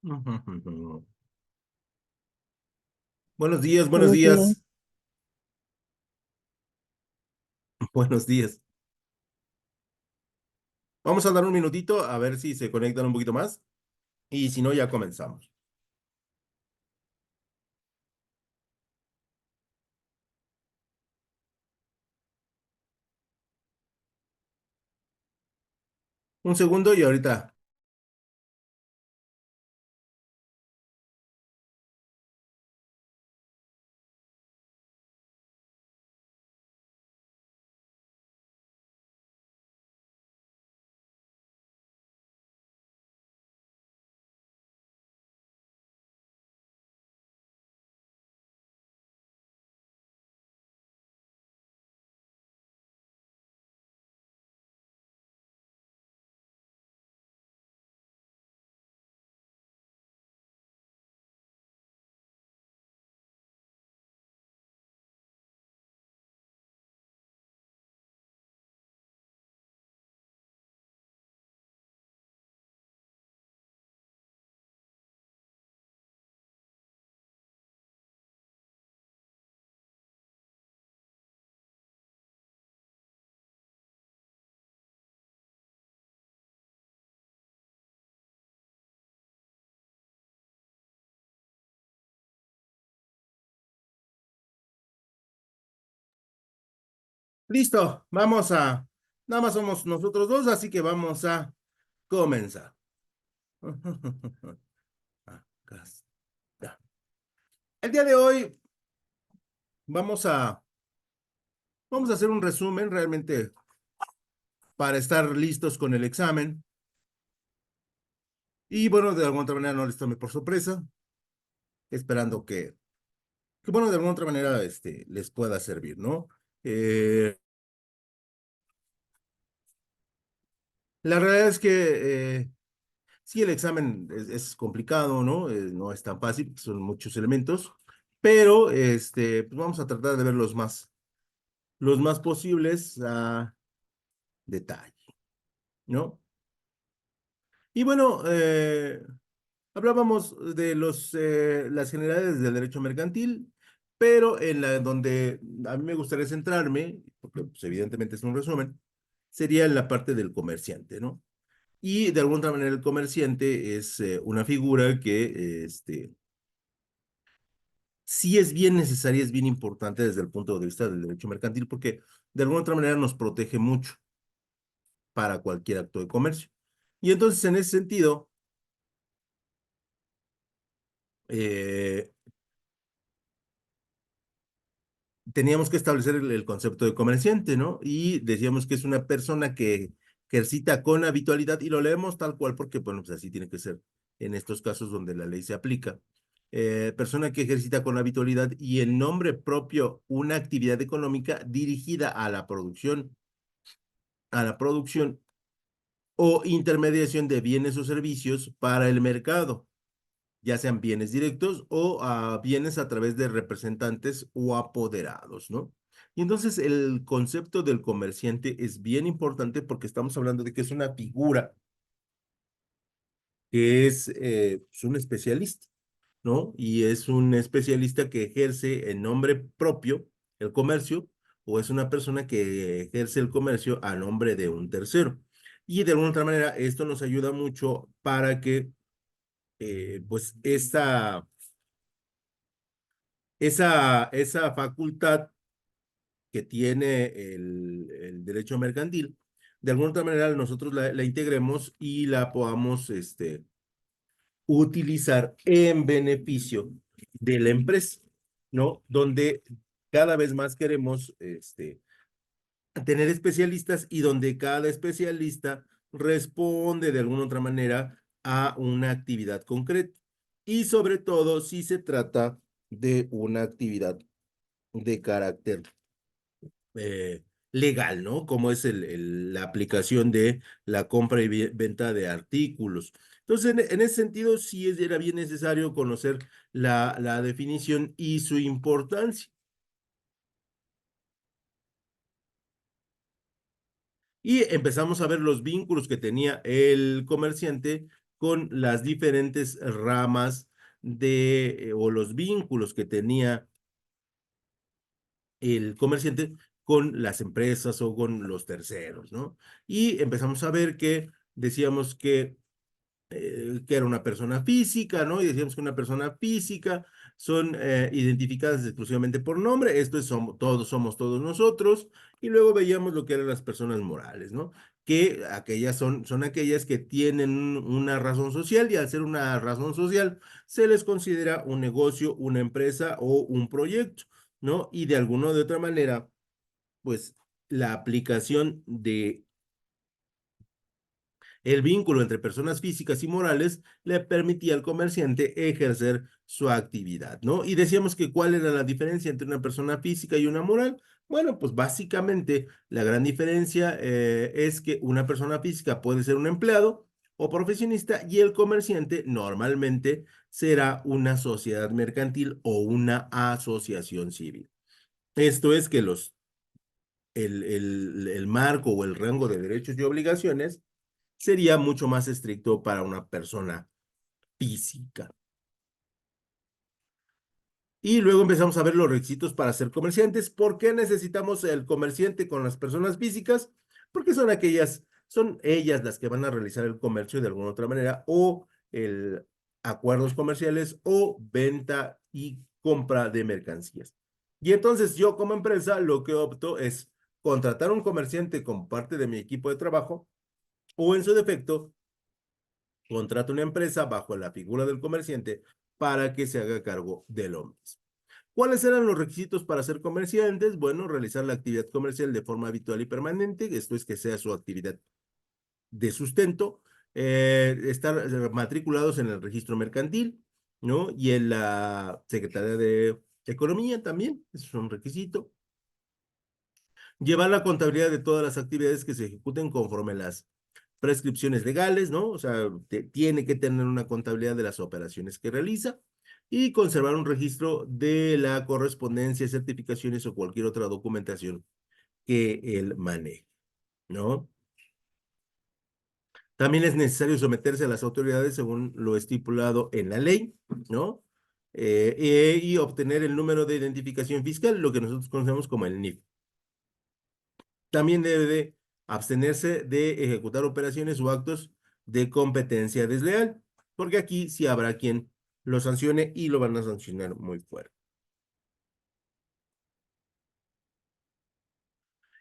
Ujú. Buenos días, buenos Buenos días. días, buenos días. Vamos a dar un minutito a ver si se conectan un poquito más y si no, ya comenzamos. Un segundo y ahorita. Listo, nada más somos nosotros dos, así que vamos a comenzar. Acá está. El día de hoy vamos a hacer un resumen realmente para estar listos con el examen. Y bueno, de alguna otra manera no les tome por sorpresa, esperando que bueno, de alguna otra manera les pueda servir, ¿no? Eh, la realidad es que sí, el examen es complicado, ¿no? No es tan fácil, son muchos elementos, pero pues vamos a tratar de ver los más posibles a detalle, ¿no? Y bueno, hablábamos de las generalidades del derecho mercantil, pero donde a mí me gustaría centrarme, porque pues, evidentemente es un resumen, sería en la parte del comerciante, ¿no? Y de alguna manera el comerciante es una figura que sí es bien necesaria, es bien importante desde el punto de vista del derecho mercantil, porque de alguna otra manera nos protege mucho para cualquier acto de comercio. Y entonces, en ese sentido, eh, teníamos que establecer el concepto de comerciante, ¿no? Y decíamos que es una persona que ejercita con habitualidad, y lo leemos tal cual porque, bueno, pues así tiene que ser en estos casos donde la ley se aplica. Persona que ejercita con habitualidad y en nombre propio una actividad económica dirigida a la producción o intermediación de bienes o servicios para el mercado, ya sean bienes directos o bienes a través de representantes o apoderados, ¿no? Y entonces el concepto del comerciante es bien importante porque estamos hablando de que es una figura que es pues, un especialista, ¿no? Y es un especialista que ejerce en nombre propio el comercio o es una persona que ejerce el comercio a nombre de un tercero. Y de alguna otra manera esto nos ayuda mucho para que pues esa facultad que tiene el derecho mercantil, de alguna otra manera nosotros la integremos y la podamos utilizar en beneficio de la empresa, ¿no? Donde cada vez más queremos tener especialistas y donde cada especialista responde de alguna otra manera a una actividad concreta. Y sobre todo si se trata de una actividad de carácter eh, legal, ¿no? Como es la aplicación de la compra y venta de artículos. Entonces, en ese sentido, sí era bien necesario conocer la definición y su importancia. Y empezamos a ver los vínculos que tenía el comerciante con las diferentes ramas o los vínculos que tenía el comerciante con las empresas o con los terceros, ¿no? Y empezamos a ver que decíamos que era una persona física, ¿no? Y decíamos que una persona física son identificadas exclusivamente por nombre, esto es somos todos nosotros, y luego veíamos lo que eran las personas morales, ¿no? Que aquellas son aquellas que tienen una razón social y al ser una razón social se les considera un negocio, una empresa o un proyecto, ¿no? Y de alguna o de otra manera, pues la aplicación de el vínculo entre personas físicas y morales le permitía al comerciante ejercer su actividad, ¿no? Y decíamos que cuál era la diferencia entre una persona física y una moral. Bueno, pues básicamente la gran diferencia es que una persona física puede ser un empleado o profesionista y el comerciante normalmente será una sociedad mercantil o una asociación civil. Esto es que el marco o el rango de derechos y obligaciones sería mucho más estricto para una persona física. Y luego empezamos a ver los requisitos para ser comerciantes. ¿Por qué necesitamos el comerciante con las personas físicas? Porque son ellas las que van a realizar el comercio de alguna otra manera o el acuerdos comerciales o venta y compra de mercancías. Y entonces yo como empresa lo que opto es contratar un comerciante como parte de mi equipo de trabajo o en su defecto contrata una empresa bajo la figura del comerciante para que se haga cargo de lo mismo. ¿Cuáles eran los requisitos para ser comerciantes? Bueno, realizar la actividad comercial de forma habitual y permanente, esto es que sea su actividad de sustento, estar matriculados en el registro mercantil, ¿no? Y en la Secretaría de Economía también, eso es un requisito. Llevar la contabilidad de todas las actividades que se ejecuten conforme las prescripciones legales, ¿no? O sea, tiene que tener una contabilidad de las operaciones que realiza y conservar un registro de la correspondencia, certificaciones o cualquier otra documentación que él maneje, ¿no? También es necesario someterse a las autoridades según lo estipulado en la ley, ¿no? Y obtener el número de identificación fiscal, lo que nosotros conocemos como el NIF. También debe de abstenerse de ejecutar operaciones o actos de competencia desleal, porque aquí sí habrá quien lo sancione y lo van a sancionar muy fuerte.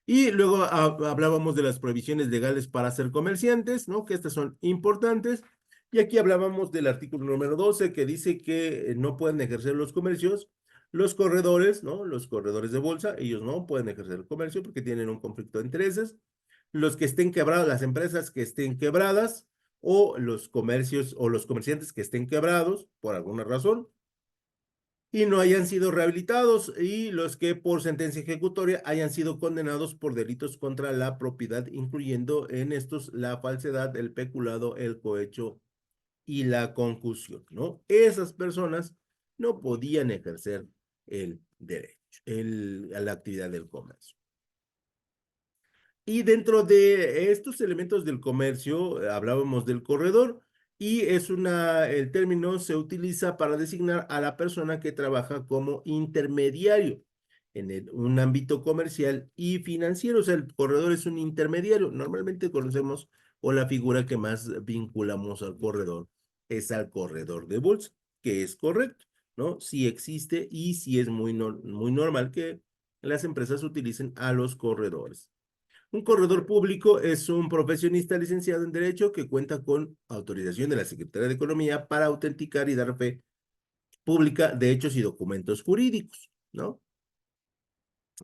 Y luego hablábamos de las prohibiciones legales para ser comerciantes, ¿no? Que estas son importantes. Y aquí hablábamos del artículo número 12 que dice que no pueden ejercer los comercios los corredores, ¿no? Los corredores de bolsa, ellos no pueden ejercer el comercio porque tienen un conflicto de intereses. Los que estén quebrados, las empresas que estén quebradas o los comercios o los comerciantes que estén quebrados por alguna razón y no hayan sido rehabilitados y los que por sentencia ejecutoria hayan sido condenados por delitos contra la propiedad, incluyendo en estos la falsedad, el peculado, el cohecho y la concusión, ¿no? Esas personas no podían ejercer el derecho, la actividad del comercio. Y dentro de estos elementos del comercio, hablábamos del corredor y el término se utiliza para designar a la persona que trabaja como intermediario en un ámbito comercial y financiero. O sea, el corredor es un intermediario. Normalmente conocemos o la figura que más vinculamos al corredor es al corredor de bolsa, que es correcto, ¿no? Sí existe y sí es muy normal que las empresas utilicen a los corredores. Un corredor público es un profesionista licenciado en Derecho que cuenta con autorización de la Secretaría de Economía para autenticar y dar fe pública de hechos y documentos jurídicos, ¿no?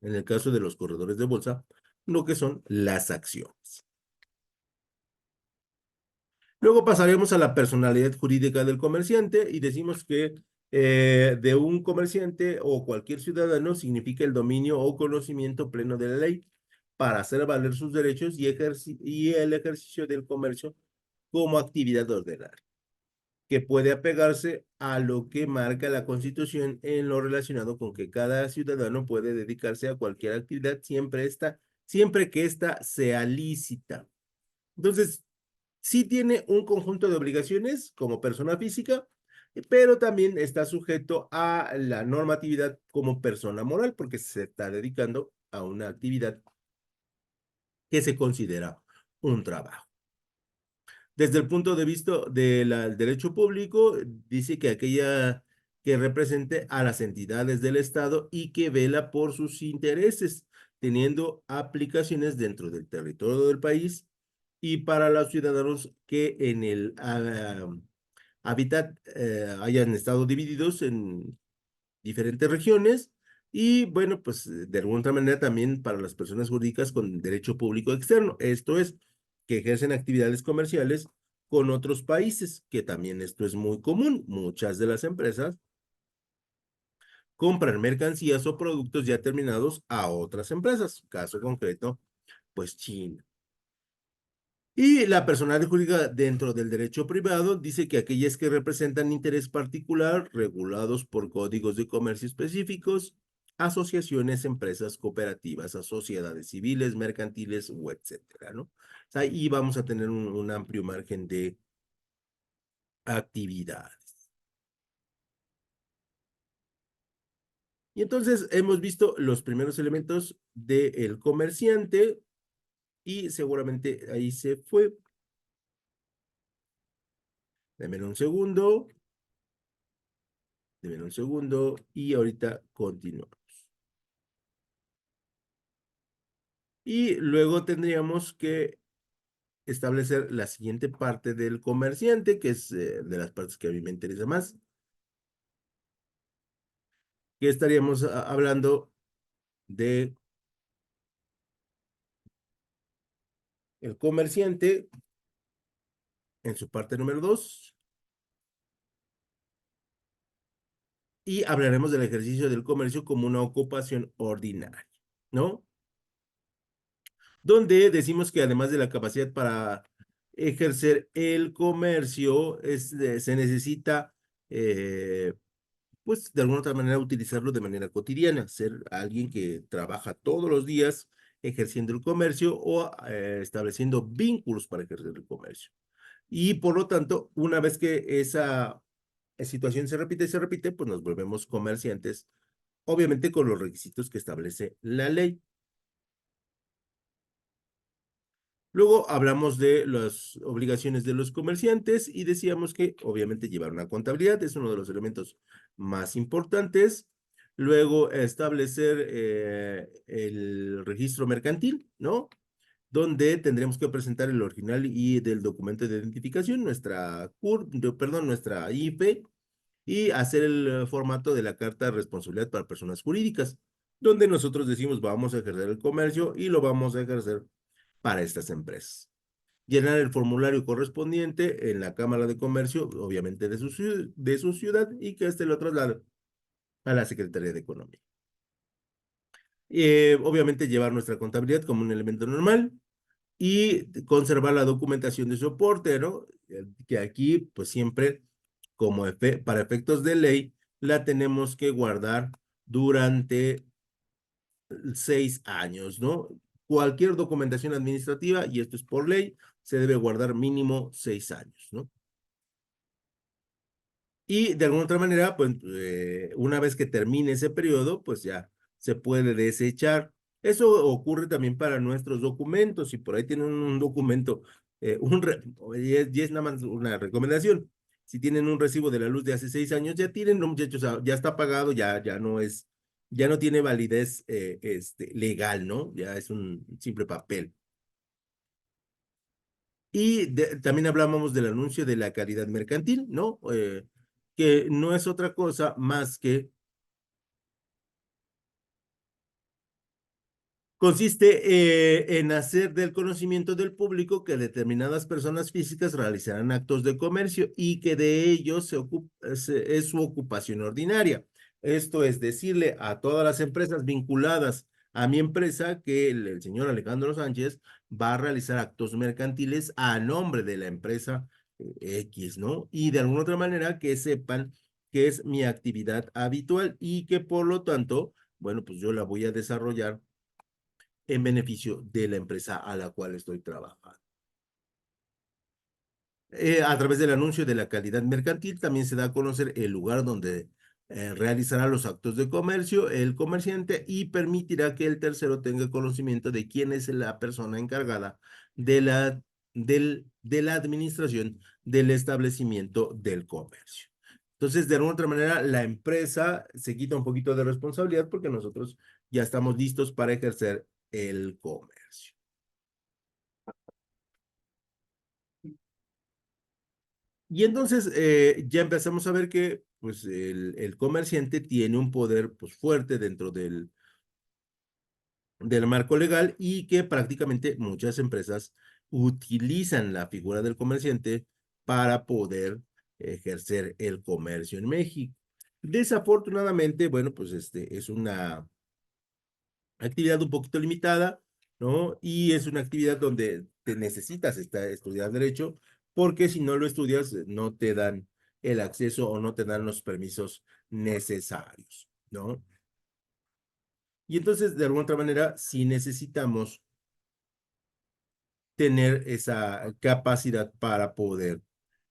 En el caso de los corredores de bolsa, lo que son las acciones. Luego pasaremos a la personalidad jurídica del comerciante y decimos que de un comerciante o cualquier ciudadano significa el dominio o conocimiento pleno de la ley para hacer valer sus derechos y el ejercicio del comercio como actividad ordinaria, que puede apegarse a lo que marca la Constitución en lo relacionado con que cada ciudadano puede dedicarse a cualquier actividad siempre que ésta sea lícita. Entonces, Sí tiene un conjunto de obligaciones como persona física, pero también está sujeto a la normatividad como persona moral, porque se está dedicando a una actividad que se considera un trabajo. Desde el punto de vista del derecho público, dice que aquella que represente a las entidades del Estado y que vela por sus intereses, teniendo aplicaciones dentro del territorio del país y para los ciudadanos que en el hábitat hayan estado divididos en diferentes regiones y bueno, pues de alguna otra manera también para las personas jurídicas con derecho público externo, esto es, que ejercen actividades comerciales con otros países, que también esto es muy común. Muchas de las empresas compran mercancías o productos ya terminados a otras empresas, caso concreto, pues China. Y la personalidad jurídica dentro del derecho privado dice que aquellas que representan interés particular regulados por códigos de comercio específicos, asociaciones, empresas, cooperativas, a sociedades civiles, mercantiles, o etcétera, ¿no? O sea, ahí vamos a tener un amplio margen de actividades. Y entonces hemos visto los primeros elementos del comerciante y seguramente ahí se fue. Deme un segundo. Deme un segundo y ahorita continúo. Y luego tendríamos que establecer la siguiente parte del comerciante, que es de las partes que a mí me interesa más, que estaríamos hablando de el comerciante en su parte número 2 y hablaremos del ejercicio del comercio como una ocupación ordinaria, ¿no? Donde decimos que además de la capacidad para ejercer el comercio, se necesita pues de alguna otra manera utilizarlo de manera cotidiana, ser alguien que trabaja todos los días ejerciendo el comercio o estableciendo vínculos para ejercer el comercio. Y por lo tanto, una vez que esa situación se repite, pues nos volvemos comerciantes, obviamente con los requisitos que establece la ley. Luego hablamos de las obligaciones de los comerciantes y decíamos que obviamente llevar una contabilidad es uno de los elementos más importantes. Luego establecer el registro mercantil, ¿no? Donde tendremos que presentar el original y del documento de identificación, nuestra perdón, nuestra IFE y hacer el formato de la carta de responsabilidad para personas jurídicas, donde nosotros decimos vamos a ejercer el comercio y lo vamos a ejercer para estas empresas. Llenar el formulario correspondiente en la Cámara de Comercio, obviamente de su ciudad, y que este lo traslade a la Secretaría de Economía. Obviamente llevar nuestra contabilidad como un elemento normal y conservar la documentación de soporte, ¿no? Que aquí, pues siempre, como para efectos de ley, la tenemos que guardar durante 6 años, ¿no? Cualquier documentación administrativa, y esto es por ley, se debe guardar mínimo 6 años, ¿no? Y de alguna otra manera, pues una vez que termine ese periodo, pues ya se puede desechar. Eso ocurre también para nuestros documentos. Si por ahí tienen un documento, y es nada más una recomendación. Si tienen un recibo de la luz de hace 6 años, ya tienen, no, muchachos, ya está pagado, ya no es, ya no tiene validez legal, ¿no? Ya es un simple papel. Y también hablábamos del anuncio de la calidad mercantil, ¿no? Que no es otra cosa más que consiste en hacer del conocimiento del público que determinadas personas físicas realizarán actos de comercio y que de ellos es su ocupación ordinaria. Esto es decirle a todas las empresas vinculadas a mi empresa que el señor Alejandro Sánchez va a realizar actos mercantiles a nombre de la empresa X, ¿no? Y de alguna otra manera que sepan que es mi actividad habitual y que por lo tanto, bueno, pues yo la voy a desarrollar en beneficio de la empresa a la cual estoy trabajando. A través del anuncio de la calidad mercantil también se da a conocer el lugar donde realizará los actos de comercio el comerciante y permitirá que el tercero tenga conocimiento de quién es la persona encargada de la administración del establecimiento del comercio. Entonces, de alguna otra manera, la empresa se quita un poquito de responsabilidad porque nosotros ya estamos listos para ejercer el comercio. Y entonces ya empezamos a ver que pues, el comerciante tiene un poder pues, fuerte dentro del marco legal y que prácticamente muchas empresas utilizan la figura del comerciante para poder ejercer el comercio en México. Desafortunadamente, bueno, pues es una actividad un poquito limitada, ¿no? Y es una actividad donde te necesitas estudiar derecho, porque si no lo estudias, no te dan el acceso o no te dan los permisos necesarios, ¿no? Y entonces, de alguna otra manera, sí necesitamos tener esa capacidad para poder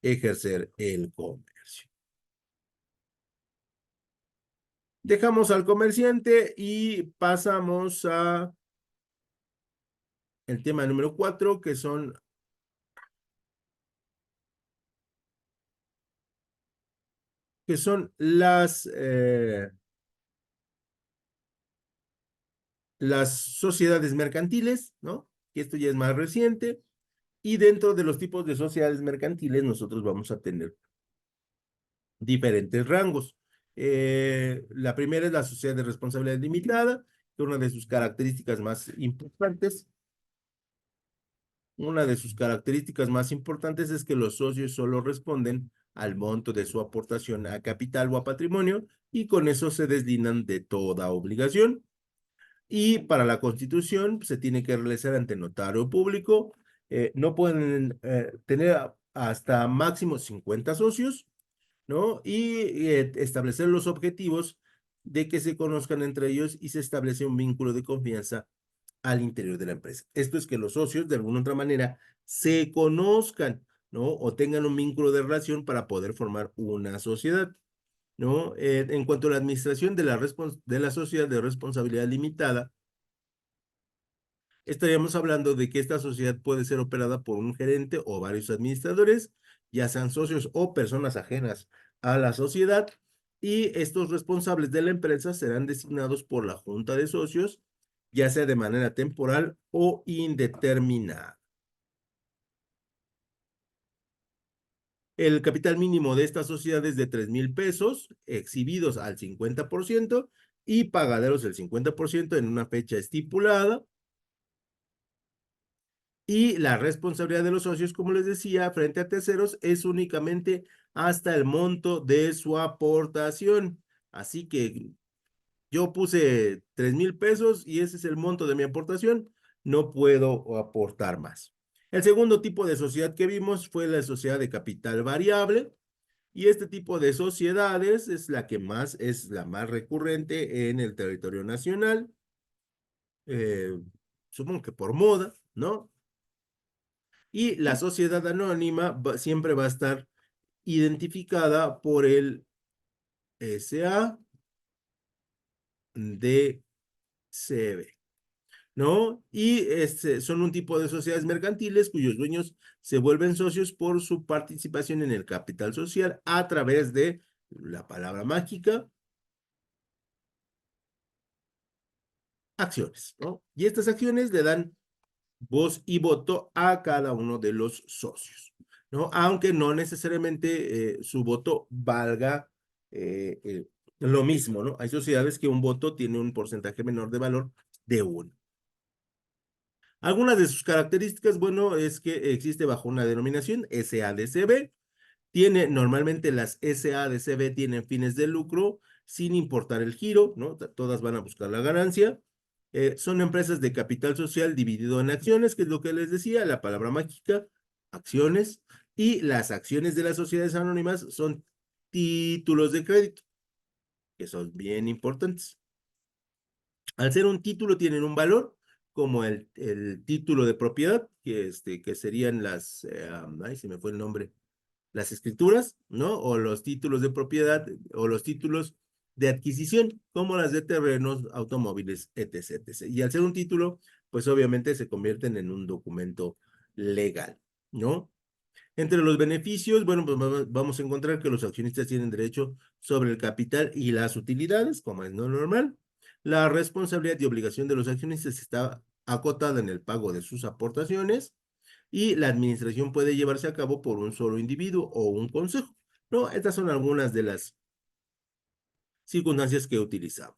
ejercer el comercio. Dejamos al comerciante y pasamos a el tema número 4, que son las sociedades mercantiles, ¿no? Que esto ya es más reciente. Y dentro de los tipos de sociedades mercantiles, nosotros vamos a tener diferentes rangos. La primera es la sociedad de responsabilidad limitada, que una de sus características más importantes, es que los socios solo responden al monto de su aportación a capital o a patrimonio y con eso se deslindan de toda obligación. Y para la constitución se tiene que realizar ante notario público. No pueden tener hasta máximo 50 socios, ¿no? Y establecer los objetivos de que se conozcan entre ellos y se establece un vínculo de confianza al interior de la empresa. Esto es que los socios, de alguna otra manera, se conozcan, ¿no? O tengan un vínculo de relación para poder formar una sociedad, ¿no? En cuanto a la administración de la sociedad de responsabilidad limitada, estaríamos hablando de que esta sociedad puede ser operada por un gerente o varios administradores, ya sean socios o personas ajenas a la sociedad, y estos responsables de la empresa serán designados por la junta de socios, ya sea de manera temporal o indeterminada. El capital mínimo de esta sociedad es de 3,000 pesos, exhibidos al 50% y pagaderos el 50% en una fecha estipulada. Y la responsabilidad de los socios, como les decía, frente a terceros es únicamente hasta el monto de su aportación. Así que yo puse 3,000 pesos y ese es el monto de mi aportación. No puedo aportar más. El segundo tipo de sociedad que vimos fue la sociedad de capital variable. Y este tipo de sociedades es la más recurrente en el territorio nacional. Eh, Supongo que por moda, ¿no? Y la sociedad anónima siempre va a estar identificada por el SADCB, ¿no? Y son un tipo de sociedades mercantiles cuyos dueños se vuelven socios por su participación en el capital social a través de la palabra mágica, acciones, ¿no? Y estas acciones le dan voz y voto a cada uno de los socios, ¿no? Aunque no necesariamente su voto valga lo mismo, ¿no? Hay sociedades que un voto tiene un porcentaje menor de valor de uno. Algunas de sus características, bueno, es que existe bajo una denominación SADCB. Normalmente las SADCB tienen fines de lucro sin importar el giro, ¿no? Todas van a buscar la ganancia. Son empresas de capital social dividido en acciones, que es lo que les decía, la palabra mágica, acciones, y las acciones de las sociedades anónimas son títulos de crédito, que son bien importantes. Al ser un título tienen un valor, como el título de propiedad, que serían ay, se me fue el nombre, las escrituras, ¿no? O los títulos de propiedad, o los títulos de adquisición, como las de terrenos, automóviles, etc., etc. Y al ser un título, pues obviamente se convierten en un documento legal, ¿no? Entre los beneficios, bueno, pues vamos a encontrar que los accionistas tienen derecho sobre el capital y las utilidades, como es no normal. La responsabilidad y obligación de los accionistas está acotada en el pago de sus aportaciones y la administración puede llevarse a cabo por un solo individuo o un consejo. No, estas son algunas de las circunstancias que utilizamos.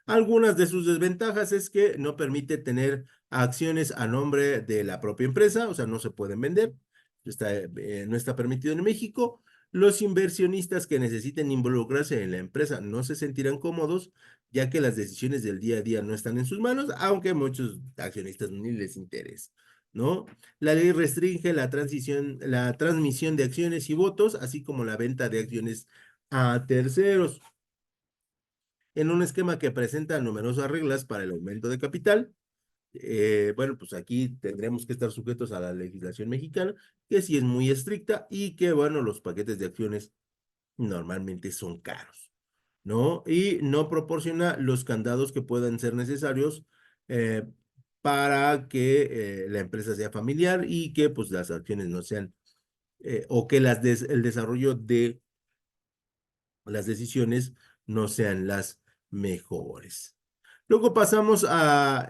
Algunas de sus desventajas es que no permite tener acciones a nombre de la propia empresa, o sea, no se pueden vender, no está permitido en México. Los inversionistas que necesiten involucrarse en la empresa no se sentirán cómodos, ya que las decisiones del día a día no están en sus manos, aunque a muchos accionistas ni les interesa, ¿no? La ley restringe la transmisión de acciones y votos, así como la venta de acciones a terceros en un esquema que presenta numerosas reglas para el aumento de capital. Bueno, pues aquí tendremos que estar sujetos a la legislación mexicana, que sí es muy estricta y que, bueno, los paquetes de acciones normalmente son caros, ¿no? Y no proporciona los candados que puedan ser necesarios eh, para que la empresa sea familiar y que, pues, las acciones no sean, o que el desarrollo de las decisiones no sean las mejores. Luego pasamos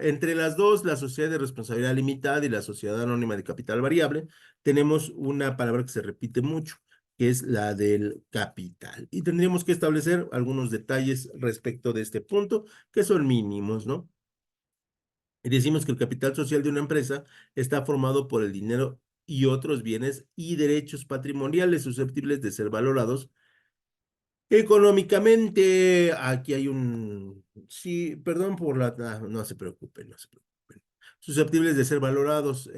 entre las dos, la sociedad de responsabilidad limitada y la sociedad anónima de capital variable, tenemos una palabra que se repite mucho, que es la del capital. Y tendríamos que establecer algunos detalles respecto de este punto, que son mínimos, ¿no? Y decimos que el capital social de una empresa está formado por el dinero y otros bienes y derechos patrimoniales susceptibles de ser valorados económicamente. Aquí hay sí, perdón por no se preocupen, no se preocupen. Susceptibles de ser valorados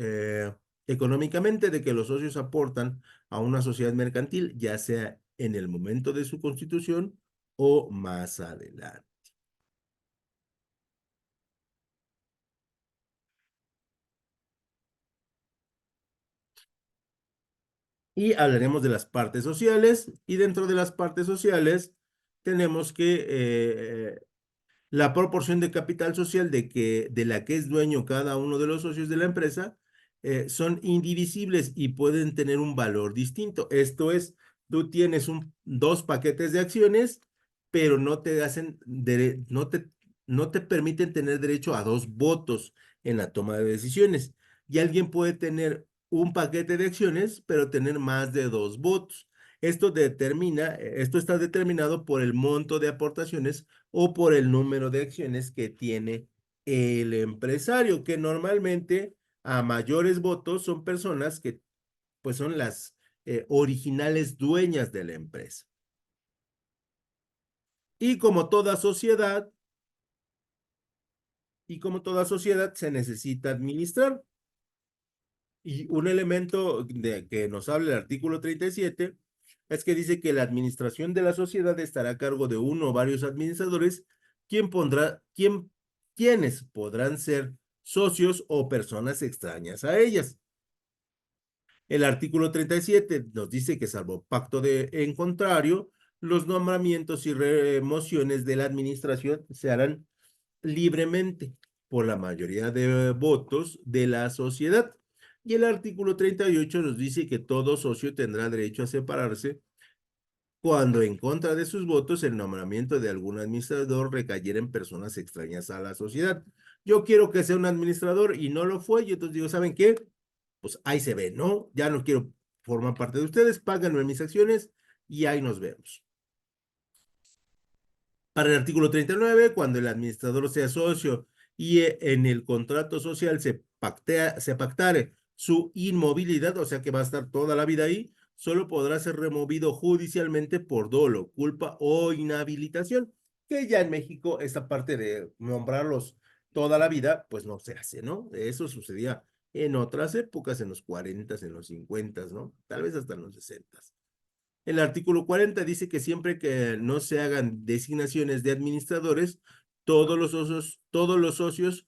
económicamente, de que los socios aportan a una sociedad mercantil, ya sea en el momento de su constitución o más adelante. Y hablaremos de las partes sociales, y dentro de las partes sociales tenemos que la proporción de capital social de la que es dueño cada uno de los socios de la empresa son indivisibles y pueden tener un valor distinto. Esto es, tú tienes dos paquetes de acciones, pero no te permiten tener derecho a dos votos en la toma de decisiones. Y alguien puede tener un paquete de acciones, pero tener más de dos votos. Esto está determinado por el monto de aportaciones o por el número de acciones que tiene el empresario, que normalmente a mayores votos son personas que pues son las originales dueñas de la empresa. Y como toda sociedad, se necesita administrar. Y un elemento de que nos habla el artículo 37 es que dice que la administración de la sociedad estará a cargo de uno o varios administradores, quienes podrán ser socios o personas extrañas a ellas. El artículo 37 nos dice que salvo pacto en contrario, los nombramientos y remociones de la administración se harán libremente por la mayoría de votos de la sociedad. Y el artículo 38 nos dice que todo socio tendrá derecho a separarse cuando en contra de sus votos el nombramiento de algún administrador recayera en personas extrañas a la sociedad. Yo quiero que sea un administrador y no lo fue, y entonces digo, ¿saben qué? Pues ahí se ve, ¿no? Ya no quiero formar parte de ustedes, páganme mis acciones y ahí nos vemos. Para el artículo 39, cuando el administrador sea socio y en el contrato social se pactare su inmovilidad, o sea que va a estar toda la vida ahí, solo podrá ser removido judicialmente por dolo, culpa o inhabilitación, que ya en México esta parte de nombrarlos toda la vida, pues no se hace, ¿no? Eso sucedía en otras épocas, en los 40, en los 50, ¿no? Tal vez hasta en los 60. El artículo 40 dice que siempre que no se hagan designaciones de administradores, todos los socios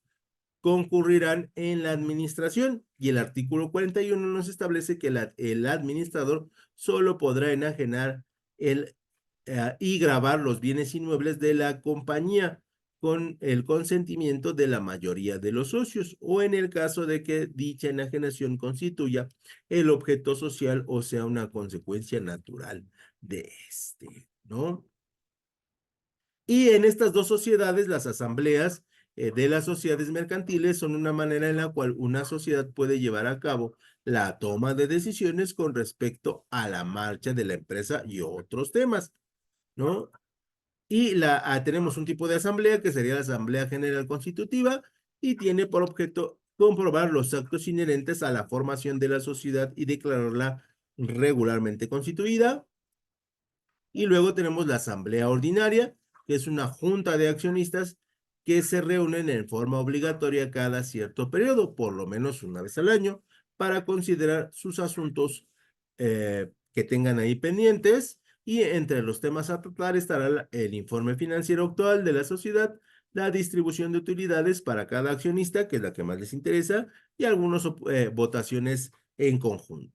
concurrirán en la administración. Y el artículo 41 nos establece que el administrador solo podrá enajenar y gravar los bienes inmuebles de la compañía con el consentimiento de la mayoría de los socios, o en el caso de que dicha enajenación constituya el objeto social o sea una consecuencia natural de este, ¿no? Y en estas dos sociedades, las asambleas de las sociedades mercantiles son una manera en la cual una sociedad puede llevar a cabo la toma de decisiones con respecto a la marcha de la empresa y otros temas, ¿no? Y tenemos un tipo de asamblea que sería la Asamblea General Constitutiva y tiene por objeto comprobar los actos inherentes a la formación de la sociedad y declararla regularmente constituida. Y luego tenemos la Asamblea Ordinaria, que es una junta de accionistas que se reúnen en forma obligatoria cada cierto periodo, por lo menos una vez al año, para considerar sus asuntos que tengan ahí pendientes. Y entre los temas a tratar estará el informe financiero actual de la sociedad, la distribución de utilidades para cada accionista, que es la que más les interesa, y algunas votaciones en conjunto.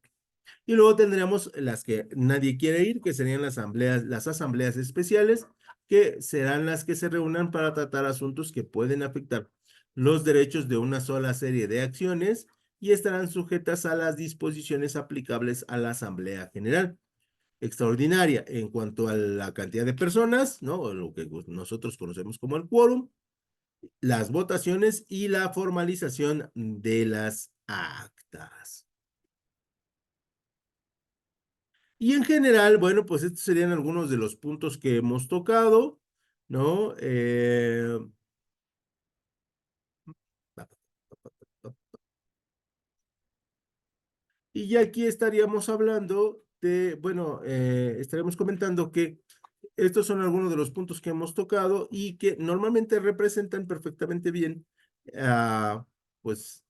Y luego tendríamos las que nadie quiere ir, que serían las asambleas especiales, que serán las que se reúnan para tratar asuntos que pueden afectar los derechos de una sola serie de acciones y estarán sujetas a las disposiciones aplicables a la Asamblea General. Extraordinaria en cuanto a la cantidad de personas, ¿no? O lo que nosotros conocemos como el quórum, las votaciones y la formalización de las actas. Y en general, bueno, pues estos serían algunos de los puntos que hemos tocado, ¿no? Y ya aquí estaríamos hablando de, bueno, estaríamos comentando que estos son algunos de los puntos que hemos tocado y que normalmente representan perfectamente bien, pues,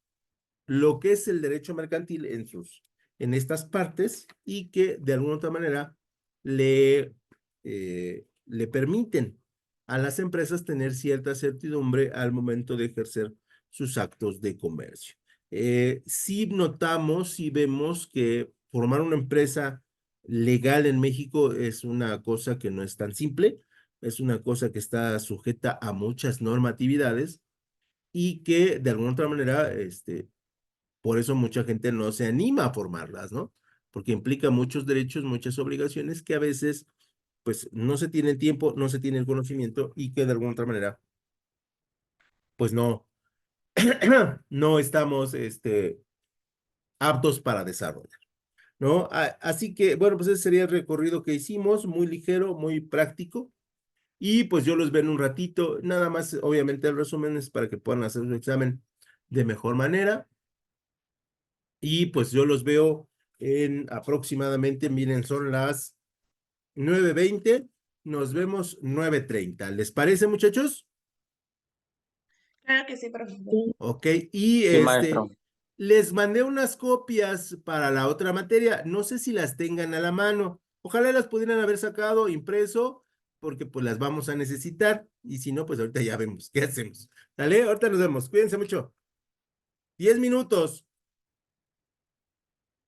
lo que es el derecho mercantil en estas partes y que de alguna otra manera le permiten a las empresas tener cierta certidumbre al momento de ejercer sus actos de comercio. Sí notamos, sí vemos que formar una empresa legal en México es una cosa que no es tan simple, es una cosa que está sujeta a muchas normatividades y que de alguna otra manera, por eso mucha gente no se anima a formarlas, ¿no? Porque implica muchos derechos, muchas obligaciones que a veces, pues, no se tiene el tiempo, no se tiene el conocimiento y que de alguna otra manera, pues, no, no estamos, aptos para desarrollar, ¿no? Así que, bueno, pues ese sería el recorrido que hicimos, muy ligero, muy práctico. Y pues yo los veo en un ratito, nada más, obviamente el resumen es para que puedan hacer su examen de mejor manera. Y pues yo los veo en aproximadamente, miren, son las 9:20, nos vemos 9:30. ¿Les parece, muchachos? Claro que sí, profesor. Ok, y Sí, maestro. les mandé unas copias para la otra materia, no sé si las tengan a la mano, ojalá las pudieran haber sacado, impreso, porque pues las vamos a necesitar, y si no, pues ahorita ya vemos qué hacemos. ¿Dale? Ahorita nos vemos, cuídense mucho. 10 minutos.